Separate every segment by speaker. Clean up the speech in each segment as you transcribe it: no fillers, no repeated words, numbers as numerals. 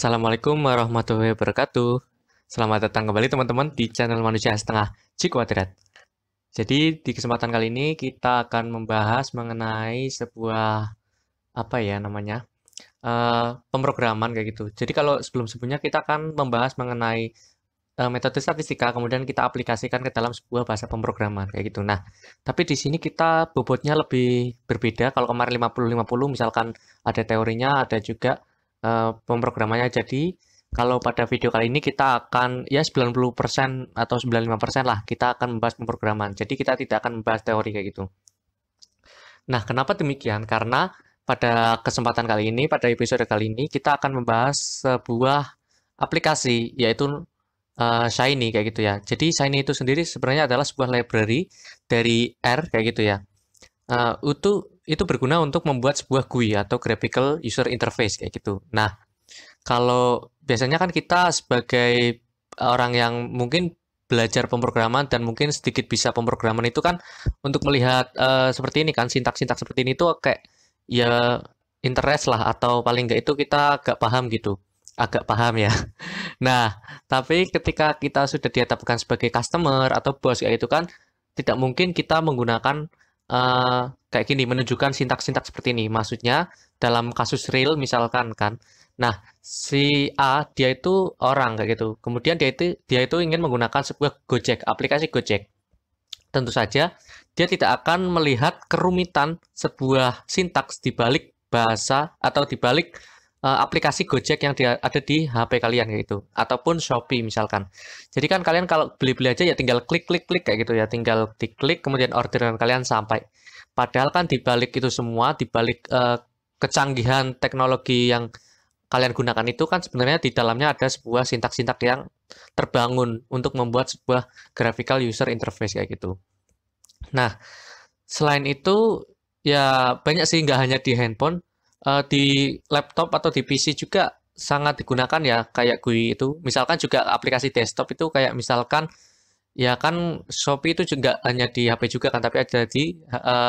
Speaker 1: Assalamualaikum warahmatullahi wabarakatuh. Selamat datang kembali teman-teman di channel Manusia Setengah G Kuadrat. Jadi di kesempatan kali ini kita akan membahas mengenai sebuah pemrograman kayak gitu. Jadi kalau sebelumnya kita akan membahas mengenai metode statistika, kemudian kita aplikasikan ke dalam sebuah bahasa pemrograman kayak gitu. Nah, tapi di sini kita bobotnya lebih berbeda. Kalau kemarin 50-50 misalkan ada teorinya, ada juga pemrogramannya. Jadi kalau pada video kali ini kita akan ya 90% atau 95% lah kita akan membahas pemrograman. Jadi kita tidak akan membahas teori kayak gitu. Nah, kenapa demikian? Karena pada kesempatan kali ini, pada episode kali ini kita akan membahas sebuah aplikasi yaitu Shiny kayak gitu ya. Jadi Shiny itu sendiri sebenarnya adalah sebuah library dari R kayak gitu ya. Itu berguna untuk membuat sebuah GUI atau Graphical User Interface kayak gitu. Nah, kalau biasanya kan kita sebagai orang yang mungkin belajar pemrograman dan mungkin sedikit bisa pemrograman itu kan untuk melihat seperti ini kan sintak-sintak seperti ini tuh kayak ya interest lah atau paling nggak itu kita agak paham gitu. Agak paham ya. Nah, tapi ketika kita sudah dihadapkan sebagai customer atau bos kayak itu kan tidak mungkin kita menggunakan kayak gini menunjukkan sintak-sintak seperti ini. Maksudnya dalam kasus real misalkan kan. Nah, si A dia itu orang kayak gitu. Kemudian dia itu ingin menggunakan sebuah Gojek, aplikasi Gojek. Tentu saja dia tidak akan melihat kerumitan sebuah sintaks di balik bahasa atau di balik aplikasi Gojek yang ada di HP kalian kayak gitu, ataupun Shopee misalkan. Jadi kan kalian kalau beli-beli aja ya tinggal klik kayak gitu ya, tinggal diklik kemudian orderan kalian sampai. Padahal kan di balik itu semua, di balik kecanggihan teknologi yang kalian gunakan itu kan sebenarnya di dalamnya ada sebuah sintak-sintak yang terbangun untuk membuat sebuah graphical user interface kayak gitu. Nah, selain itu ya banyak sih, nggak hanya di handphone, di laptop atau di PC juga sangat digunakan ya kayak GUI itu. Misalkan juga aplikasi desktop itu kayak misalkan ya kan Shopee itu juga hanya di HP juga kan, tapi ada di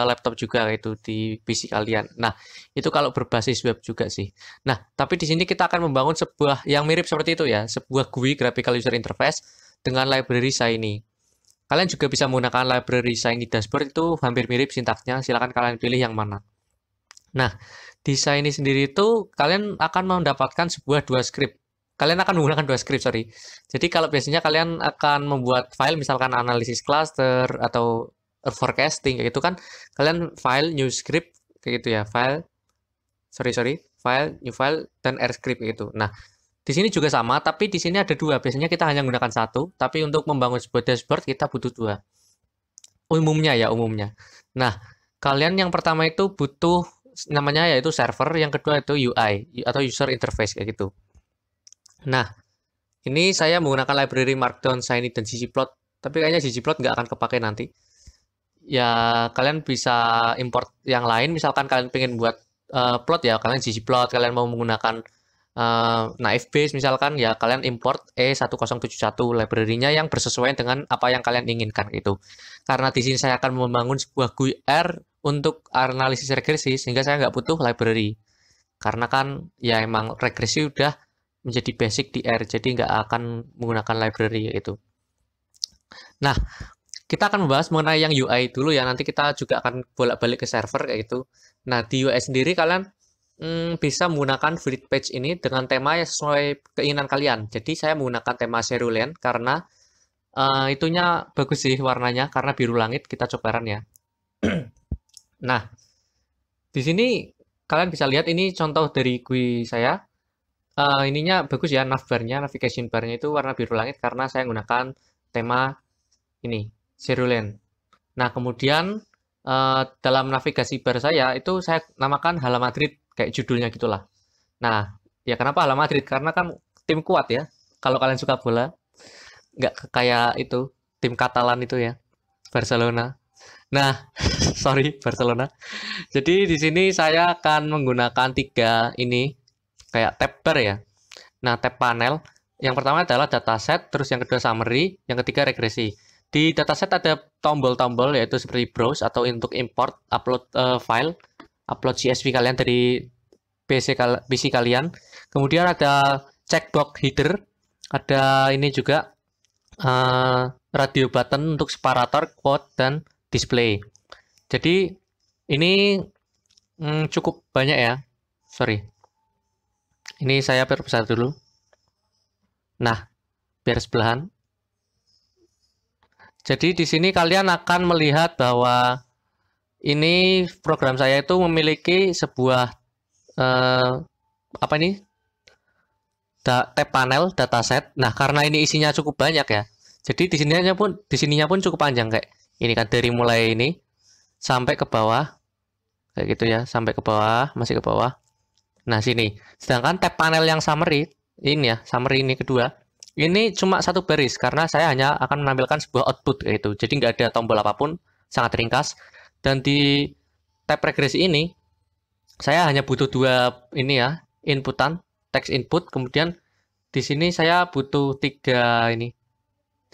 Speaker 1: laptop juga itu di PC kalian. Nah, itu kalau berbasis web juga sih. Nah, tapi di sini kita akan membangun sebuah yang mirip seperti itu ya, sebuah GUI graphical user interface dengan library Shiny. Kalian juga bisa menggunakan library Shiny Dashboard, itu hampir mirip sintaksnya, silakan kalian pilih yang mana. Nah, di Shiny sendiri itu kalian akan mendapatkan dua script. Kalian akan menggunakan dua script, sorry. Jadi kalau biasanya kalian akan membuat file misalkan analisis cluster atau forecasting kayak gitu kan, kalian file new script kayak gitu ya, file new file dan R script kayak gitu. Nah, di sini juga sama, tapi di sini ada dua. Biasanya kita hanya menggunakan satu, tapi untuk membangun sebuah dashboard kita butuh dua. Umumnya. Nah, kalian yang pertama itu butuh namanya yaitu server, yang kedua itu UI atau user interface kayak gitu. Nah, ini saya menggunakan library Markdown, Shiny, dan ggplot, tapi kayaknya ggplot nggak akan kepake nanti. Ya, kalian bisa import yang lain, misalkan kalian pengen buat plot ya, kalian ggplot, kalian mau menggunakan naive Bayes misalkan, ya kalian import E1071 library-nya yang bersesuaian dengan apa yang kalian inginkan gitu. Karena di sini saya akan membangun sebuah GUI R untuk analisis regresi, sehingga saya nggak butuh library. Karena kan ya emang regresi udah menjadi basic di R, jadi nggak akan menggunakan library itu. Nah, kita akan membahas mengenai yang UI dulu ya, nanti kita juga akan bolak-balik ke server kayak gitu. Nah, di UI sendiri kalian bisa menggunakan Fluid Page ini dengan tema yang sesuai keinginan kalian. Jadi saya menggunakan tema Cerulean karena itunya bagus sih warnanya, karena biru langit. Kita cobaran ya. Nah, di sini kalian bisa lihat ini contoh dari GUI saya. Ininya bagus ya, navigation barnya itu warna biru langit karena saya menggunakan tema ini, Cerulean. Nah, kemudian dalam navigasi bar saya itu saya namakan Hala Madrid, kayak judulnya gitulah. Nah, ya kenapa Hala Madrid? Karena kan tim kuat ya. Kalau kalian suka bola, nggak kayak itu tim Katalan itu ya, Barcelona. Nah, sorry Barcelona. Jadi di sini saya akan menggunakan tiga ini kayak tab bar ya. Nah, tab panel yang pertama adalah dataset, terus yang kedua summary, yang ketiga regresi. Di dataset ada tombol-tombol yaitu seperti browse atau untuk import, upload file, upload CSV kalian dari PC kalian. Kemudian ada checkbox header, ada ini juga radio button untuk separator, quote, dan display. Jadi ini cukup banyak ya. Sorry. Ini saya perbesar dulu. Nah, biar sebelahan. Jadi di sini kalian akan melihat bahwa ini program saya itu memiliki sebuah apa ini? Tab panel dataset. Nah, karena ini isinya cukup banyak ya. Jadi di sininya pun cukup panjang kayak ini kan, dari mulai ini sampai ke bawah. Kayak gitu ya, sampai ke bawah, masih ke bawah. Nah, sini. Sedangkan tab panel yang summary ini ya, summary ini kedua. Ini cuma satu baris karena saya hanya akan menampilkan sebuah output yaitu. Jadi nggak ada tombol apapun, sangat ringkas. Dan di tab regresi ini saya hanya butuh dua ini ya, inputan, text input. Kemudian di sini saya butuh tiga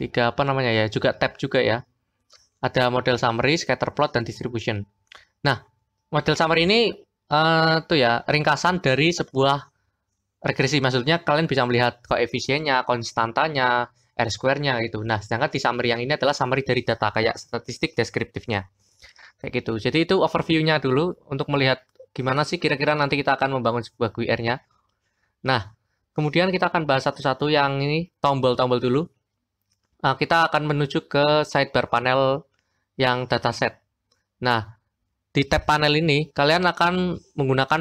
Speaker 1: apa namanya ya, juga tab juga ya. Ada model summary, scatterplot, dan distribution. Nah, model summary ini tuh ya, ringkasan dari sebuah regresi. Maksudnya kalian bisa melihat koefisiennya, konstantanya, R-square-nya gitu. Nah, sedangkan di summary yang ini adalah summary dari data kayak statistik deskriptifnya. Kayak gitu. Jadi itu overview-nya dulu untuk melihat gimana sih kira-kira nanti kita akan membangun sebuah GUI-nya. Nah, kemudian kita akan bahas satu-satu yang ini, tombol-tombol dulu. Kita akan menuju ke sidebar panel yang dataset. Nah, di tab panel ini, kalian akan menggunakan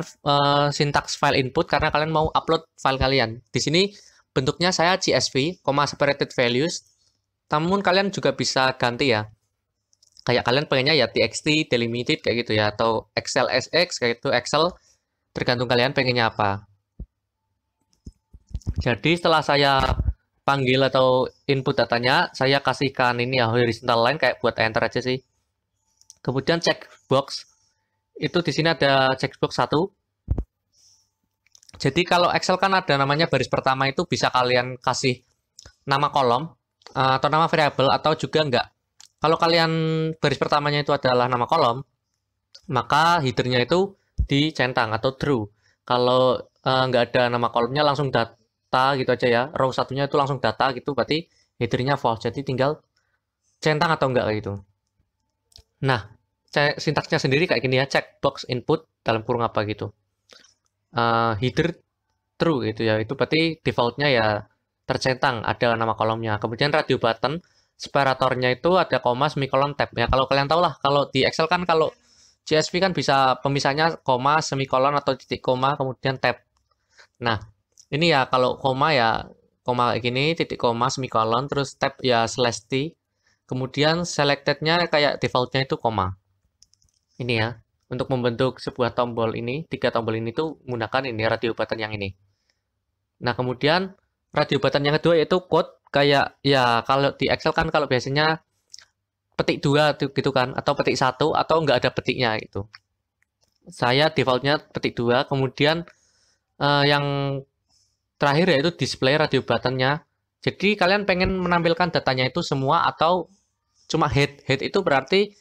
Speaker 1: sintaks file input karena kalian mau upload file kalian. Di sini bentuknya saya CSV, separated values. Namun kalian juga bisa ganti ya. Kayak kalian pengennya ya TXT, delimited kayak gitu ya, atau Excel SX kayak gitu, Excel, tergantung kalian pengennya apa. Jadi setelah saya panggil atau input datanya, saya kasihkan ini ya horizontal line kayak buat enter aja sih. Kemudian checkbox itu di sini ada checkbox 1. Jadi kalau Excel kan ada namanya baris pertama, itu bisa kalian kasih nama kolom atau nama variabel atau juga enggak. Kalau kalian baris pertamanya itu adalah nama kolom, maka headernya itu dicentang atau true. Kalau enggak ada nama kolomnya langsung data gitu aja ya. Row satunya itu langsung data gitu, berarti headernya false. Jadi tinggal centang atau enggak gitu. Nah, sintaksnya sendiri kayak gini ya, checkbox input dalam kurung apa gitu. Header true gitu ya, itu berarti defaultnya ya tercentang ada nama kolomnya. Kemudian radio button, separatornya itu ada koma, semikolon, tab ya. Kalau kalian tahu lah, kalau di Excel kan kalau CSV kan bisa pemisahnya koma, semikolon atau titik koma, kemudian tab. Nah, ini ya kalau koma ya koma kayak gini, titik koma, semikolon, terus tab ya slash t. Kemudian selected-nya kayak defaultnya itu koma. Ini ya, untuk membentuk sebuah tombol ini, 3 tombol ini tuh menggunakan ini radio button yang ini. Nah, kemudian radio button yang kedua yaitu quote, kayak ya kalau di Excel kan kalau biasanya petik 2 gitu kan, atau petik 1 atau nggak ada petiknya gitu. Saya defaultnya petik 2, kemudian yang terakhir yaitu display radio buttonnya. Jadi kalian pengen menampilkan datanya itu semua atau cuma head. Head itu berarti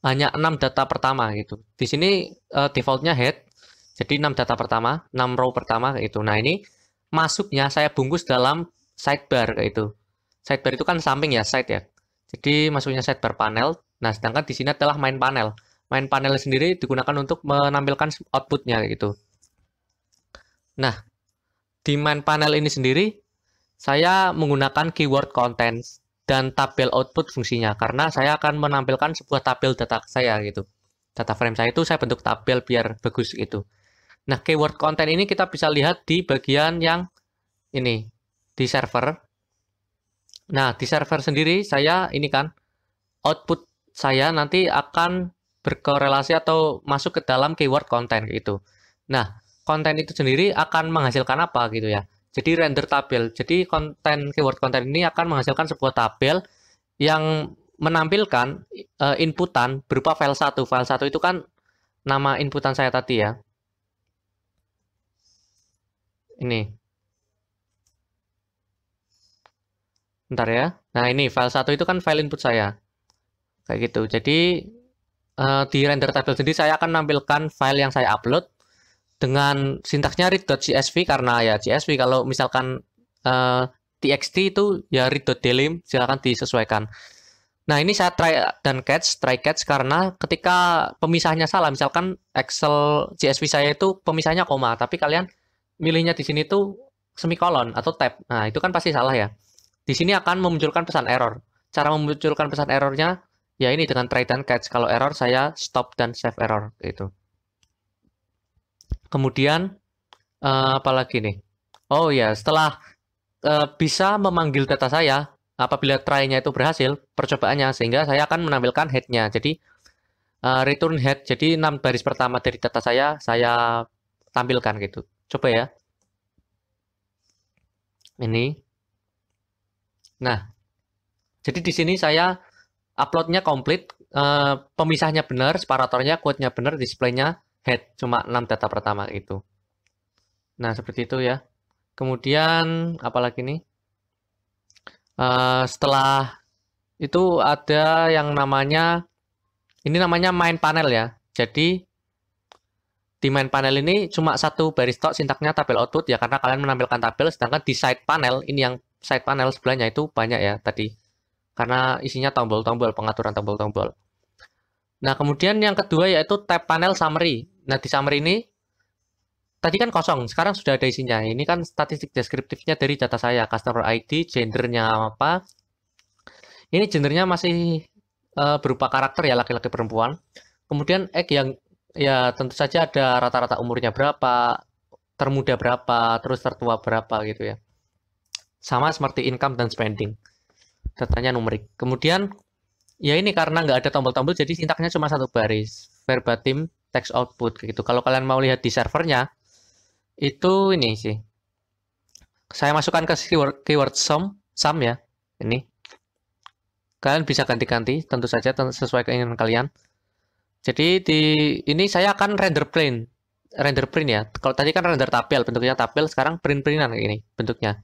Speaker 1: hanya 6 data pertama gitu. Di sini defaultnya head. Jadi 6 data pertama, 6 row pertama kayak gitu. Nah, ini masuknya saya bungkus dalam sidebar kayak itu. Sidebar itu kan samping ya, side ya. Jadi masuknya sidebar panel. Nah, sedangkan di sini adalah main panel. Main panel sendiri digunakan untuk menampilkan outputnya kayak gitu. Nah, di main panel ini sendiri saya menggunakan keyword contents dan tabel output fungsinya karena saya akan menampilkan sebuah tabel data saya gitu. Data frame saya itu saya bentuk tabel biar bagus gitu. Nah, keyword content ini kita bisa lihat di bagian yang ini, di server. Nah, di server sendiri saya ini kan output saya nanti akan berkorelasi atau masuk ke dalam keyword content gitu. Nah, konten itu sendiri akan menghasilkan apa gitu ya. Jadi render tabel. Jadi keyword content ini akan menghasilkan sebuah tabel yang menampilkan inputan berupa file 1. File 1 itu kan nama inputan saya tadi ya. Ini. Bentar ya. Nah, ini file 1 itu kan file input saya. Kayak gitu. Jadi di render tabel sendiri saya akan menampilkan file yang saya upload. dengan sintaksnya read.csv karena ya CSV. Kalau misalkan txt itu ya read.delim, silakan disesuaikan. Nah, ini saya try catch karena ketika pemisahnya salah, misalkan Excel CSV saya itu pemisahnya koma, tapi kalian milihnya di sini tuh semikolon atau tab. Nah, itu kan pasti salah ya. Di sini akan memunculkan pesan error. Cara memunculkan pesan errornya ya ini dengan try dan catch. Kalau error saya stop dan save error gitu. Kemudian apalagi nih? Oh ya, setelah bisa memanggil data saya, apabila try-nya itu berhasil, percobaannya, sehingga saya akan menampilkan head-nya. Jadi return head, jadi 6 baris pertama dari data saya tampilkan gitu. Coba ya. Ini. Nah, jadi di sini saya uploadnya komplit, pemisahnya benar, separatornya, quote-nya benar, display-nya head, cuma 6 data pertama itu. Nah, seperti itu ya. Kemudian, apalagi nih? Setelah itu ada yang namanya, ini namanya main panel ya. Jadi, di main panel ini cuma satu baris tok sintaknya tabel output ya, karena kalian menampilkan tabel, sedangkan di side panel, ini yang side panel sebelahnya itu banyak ya tadi. Karena isinya tombol-tombol, pengaturan tombol-tombol. Nah, kemudian yang kedua yaitu tab panel summary. Nah, di summary ini tadi kan kosong, sekarang sudah ada isinya. Ini kan statistik deskriptifnya dari data saya, customer ID, gendernya apa. Ini gendernya masih berupa karakter ya, laki-laki perempuan. Kemudian yang ya tentu saja ada rata-rata umurnya berapa, termuda berapa, terus tertua berapa gitu ya. Sama seperti income dan spending. Datanya numerik. Kemudian ya ini karena nggak ada tombol-tombol, jadi sintaknya cuma satu baris. Verbatim text output gitu. Kalau kalian mau lihat di servernya, itu ini sih. Saya masukkan ke keyword sum ya. Ini. Kalian bisa ganti-ganti, tentu saja sesuai keinginan kalian. Jadi di ini saya akan render print ya. Kalau tadi kan render tabel, bentuknya tabel, sekarang print-printan kayak ini bentuknya.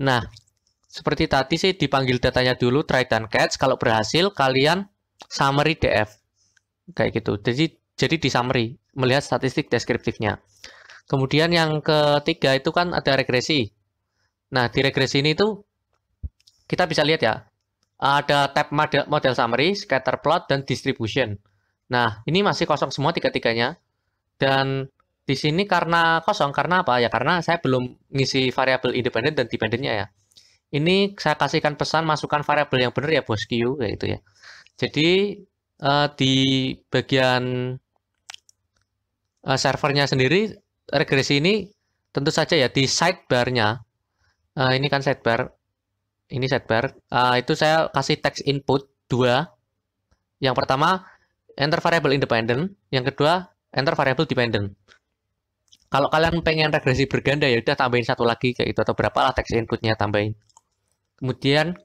Speaker 1: Nah, seperti tadi sih dipanggil datanya dulu, try dan catch. Kalau berhasil, kalian summary df. Kayak gitu. Jadi di summary, melihat statistik deskriptifnya. Kemudian yang ketiga itu kan ada regresi. Nah, di regresi ini tuh kita bisa lihat ya, ada tab model summary, scatter plot, dan distribution. Nah, ini masih kosong semua tiga-tiganya. Dan di sini karena kosong, karena apa? Ya karena saya belum ngisi variabel independen dan dependennya ya. Ini saya kasihkan pesan masukkan variabel yang benar ya bosku, kayak gitu ya. Jadi di bagian servernya sendiri, regresi ini tentu saja ya di sidebar-nya. Ini kan sidebar. Ini sidebar. Itu saya kasih text input 2. Yang pertama, enter variable independent. Yang kedua, enter variable dependent. Kalau kalian pengen regresi berganda ya udah tambahin satu lagi kayak itu, atau berapa lah text inputnya tambahin. Kemudian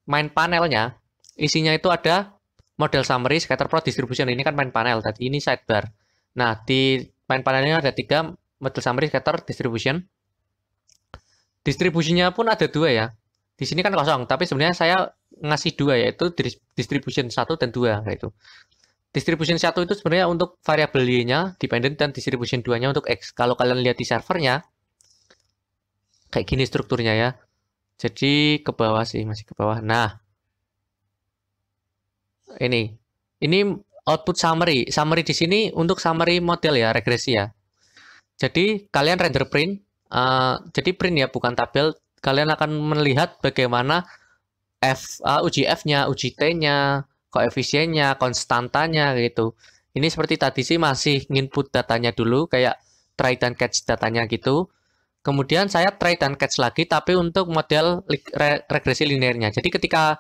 Speaker 1: main panelnya isinya itu ada model summary, scatter plot, distribution. Ini kan main panel tadi, ini sidebar. Nah, di main panelnya ada 3, model summary, scatter, distribution. Distribusinya pun ada 2 ya. Di sini kan kosong, tapi sebenarnya saya ngasih 2 yaitu distribution 1 dan 2 kayak itu. Distribution 1 itu sebenarnya untuk variabel Y-nya dependent, dan distribution 2-nya untuk X. Kalau kalian lihat di servernya kayak gini strukturnya ya. Jadi ke bawah sih, masih ke bawah. Nah, ini output summary. Summary di sini untuk summary model ya, regresi ya. Jadi kalian render print. Jadi print ya, bukan tabel. Kalian akan melihat bagaimana uji F-nya, uji T-nya, koefisiennya, konstantanya gitu. Ini seperti tadi sih masih input datanya dulu, kayak try dan catch datanya gitu. Kemudian saya try dan catch lagi, tapi untuk model regresi linearnya. Jadi ketika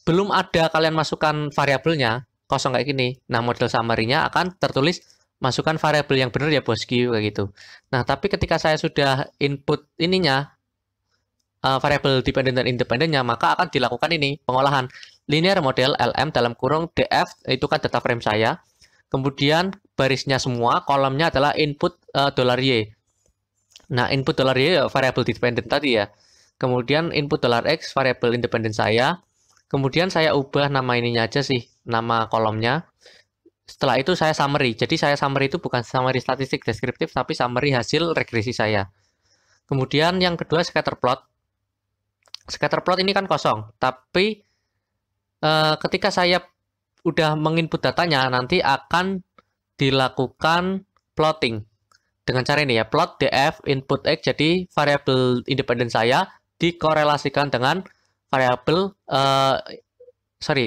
Speaker 1: belum ada kalian masukkan variabelnya, kosong kayak gini. Nah, model summary-nya akan tertulis masukkan variabel yang benar ya bosku kayak gitu. Nah, tapi ketika saya sudah input ininya variabel dependent dan independennya, maka akan dilakukan ini pengolahan linear model LM dalam kurung df, itu kan data frame saya. Kemudian barisnya semua, kolomnya adalah input $y. Nah, input $y ya variabel dependent tadi ya. Kemudian input $x variabel independen saya. Kemudian saya ubah nama ininya aja sih, nama kolomnya. Setelah itu saya summary. Jadi saya summary itu bukan summary statistik deskriptif, tapi summary hasil regresi saya. Kemudian yang kedua scatter plot. Scatter plot ini kan kosong, tapi ketika saya udah menginput datanya, nanti akan dilakukan plotting. Dengan cara ini ya, plot df input x, jadi variabel independen saya dikorelasikan dengan variabel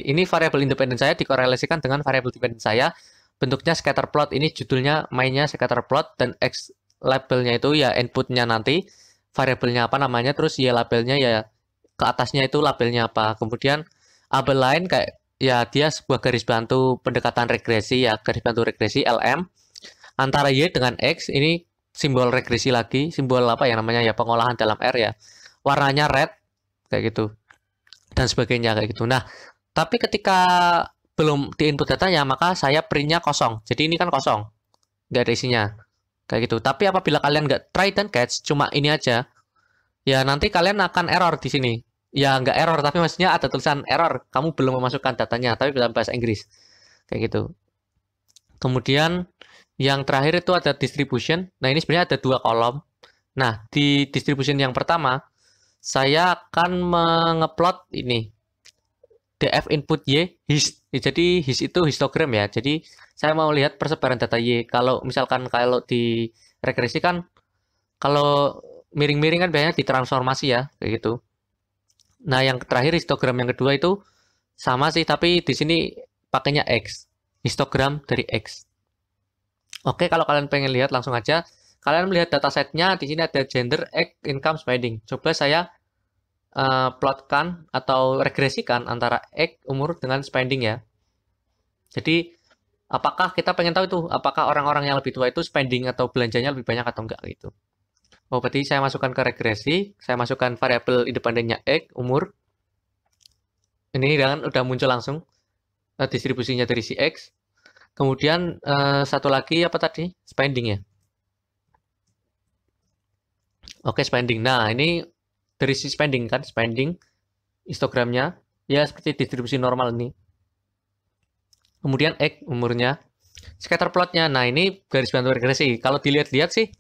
Speaker 1: ini variabel independen saya dikorelasikan dengan variabel dependen saya. Bentuknya scatter plot, ini judulnya mainnya scatter plot, dan x labelnya itu ya inputnya nanti variabelnya apa namanya, terus y labelnya ya ke atasnya itu labelnya apa. Kemudian label lain kayak ya dia sebuah garis bantu pendekatan regresi ya, garis bantu regresi LM antara y dengan x. Ini simbol regresi lagi, simbol apa ya namanya ya, pengolahan dalam R ya, warnanya red kayak gitu dan sebagainya kayak gitu. Nah, tapi ketika belum di input datanya, maka saya printnya kosong. Jadi ini kan kosong, nggak ada isinya kayak gitu. Tapi apabila kalian nggak try dan catch, cuma ini aja, ya nanti kalian akan error di sini. Ya nggak error, tapi maksudnya ada tulisan error, kamu belum memasukkan datanya, tapi dalam bahasa Inggris kayak gitu. Kemudian yang terakhir itu ada distribution. Nah, ini sebenarnya ada dua kolom. Nah, di distribution yang pertama saya akan mengeplot ini df input y his. Jadi his itu histogram ya. Jadi saya mau lihat persebaran data y. Kalau misalkan kalau di regresi kan kalau miring-miring kan biasanya ditransformasi ya kayak gitu. Nah, yang terakhir histogram yang kedua itu sama sih, tapi di sini pakainya x. Histogram dari x. Oke, kalau kalian pengen lihat langsung aja. Kalian melihat datasetnya, di sini ada gender, age, income, spending. Coba saya plotkan atau regresikan antara age, umur dengan spending ya. Jadi apakah kita pengen tahu itu apakah orang-orang yang lebih tua itu spending atau belanjanya lebih banyak atau enggak gitu. Oh, berarti saya masukkan ke regresi, saya masukkan variabel independennya age, umur. Ini kan udah muncul langsung distribusinya dari si X. Kemudian satu lagi apa tadi? Spending ya. Oke, spending. Nah, ini dari si spending kan, spending histogramnya ya seperti distribusi normal ini. Kemudian X umurnya, scatter plotnya. Nah, ini garis bantu regresi. Kalau dilihat-lihat sih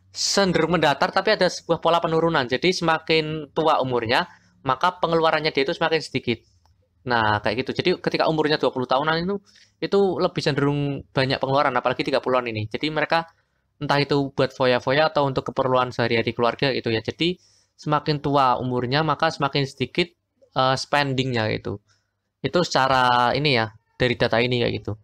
Speaker 1: cenderung mendatar, tapi ada sebuah pola penurunan. Jadi semakin tua umurnya, maka pengeluarannya dia itu semakin sedikit. Nah, kayak gitu. Jadi ketika umurnya 20 tahunan itu lebih cenderung banyak pengeluaran, apalagi 30-an ini. Jadi mereka entah itu buat foya-foya atau untuk keperluan sehari-hari keluarga gitu ya. Jadi semakin tua umurnya maka semakin sedikit spendingnya gitu. Itu secara ini ya, dari data ini kayak gitu.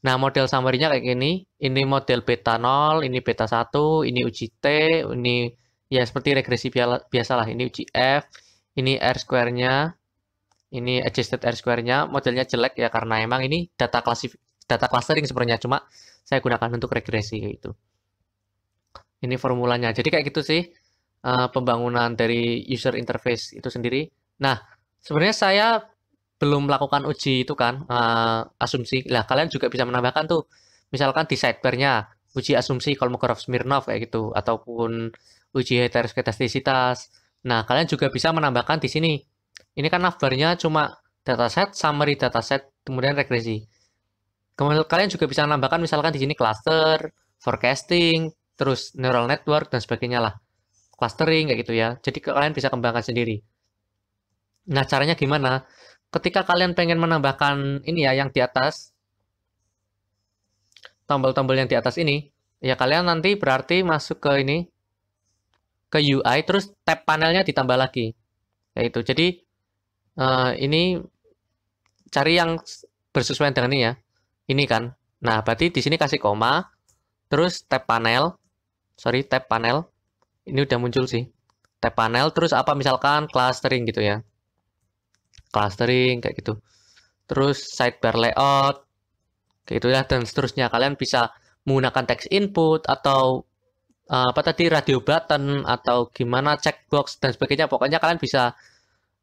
Speaker 1: Nah, model summary-nya kayak gini. Ini model beta 0, ini beta 1, ini uji T, ini ya seperti regresi biasa lah. Ini uji F, ini R square-nya, ini adjusted R square-nya. Modelnya jelek ya karena emang ini data clustering sebenarnya, cuma saya gunakan untuk regresi gitu. Ini formulanya. Jadi kayak gitu sih pembangunan dari user interface itu sendiri. Nah, sebenarnya saya belum melakukan uji itu kan, asumsi. Lah, kalian juga bisa menambahkan tuh. Misalkan di sidebar-nya, uji asumsi Kolmogorov-Smirnov kayak gitu. Ataupun uji heteroskedastisitas. Nah, kalian juga bisa menambahkan di sini. Ini kan navbarnya cuma dataset, summary dataset, kemudian regresi. Kemudian kalian juga bisa menambahkan misalkan di sini cluster, forecasting, terus neural network, dan sebagainya lah. Clustering kayak gitu ya. Jadi kalian bisa kembangkan sendiri. Nah, caranya gimana? Ketika kalian pengen menambahkan ini ya, yang di atas, tombol-tombol yang di atas ini, ya kalian nanti berarti masuk ke ini, ke UI, terus tab panelnya ditambah lagi. Yaitu, jadi ini cari yang bersesuaian dengan ini ya. Ini kan. Nah, berarti di sini kasih koma, terus tab panel. Sorry, tab panel. Ini udah muncul sih. Tab panel, terus apa misalkan clustering gitu ya. Clustering kayak gitu. Terus sidebar layout kayak gitu ya, dan seterusnya. Kalian bisa menggunakan text input atau apa tadi, radio button atau gimana, checkbox dan sebagainya. Pokoknya kalian bisa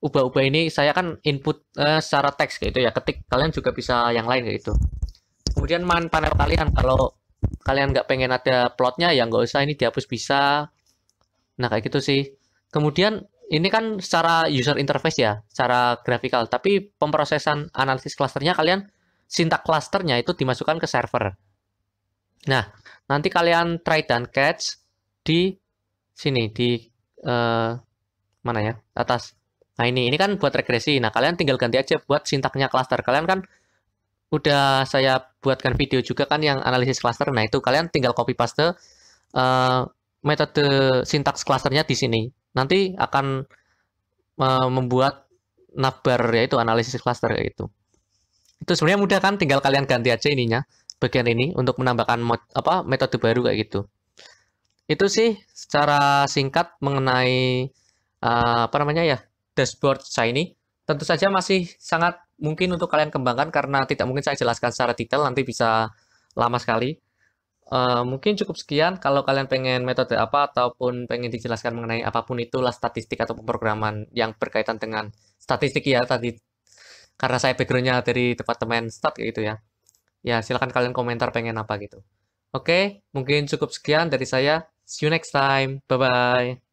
Speaker 1: ubah-ubah ini. Saya kan input secara teks kayak gitu ya. Ketik kalian juga bisa yang lain kayak gitu. Kemudian main panel kalian, kalau kalian nggak pengen ada plotnya ya nggak usah, ini dihapus bisa. Nah, kayak gitu sih. Kemudian ini kan secara user interface ya, secara grafikal, tapi pemrosesan analisis klasternya kalian sintak clusternya itu dimasukkan ke server. Nah, nanti kalian try dan catch di sini, di mana ya, atas. Nah, ini kan buat regresi. Nah, kalian tinggal ganti aja buat sintaknya cluster. Kalian kan udah saya buatkan video juga kan yang analisis cluster. Nah, itu kalian tinggal copy paste metode sintaks clusternya di sini. Nanti akan membuat navbar, yaitu analisis cluster itu. Itu sebenarnya mudah kan, tinggal kalian ganti aja ininya, bagian ini untuk menambahkan metode baru kayak gitu. Itu sih secara singkat mengenai apa namanya ya, dashboard Shiny. Tentu saja masih sangat mungkin untuk kalian kembangkan karena tidak mungkin saya jelaskan secara detail, nanti bisa lama sekali. Mungkin cukup sekian. Kalau kalian pengen metode apa ataupun pengen dijelaskan mengenai apapun itulah statistik atau pemrograman yang berkaitan dengan statistik ya tadi, karena saya backgroundnya dari departemen stat gitu ya. Ya silakan kalian komentar pengen apa gitu. Oke, mungkin cukup sekian dari saya. See you next time. Bye bye.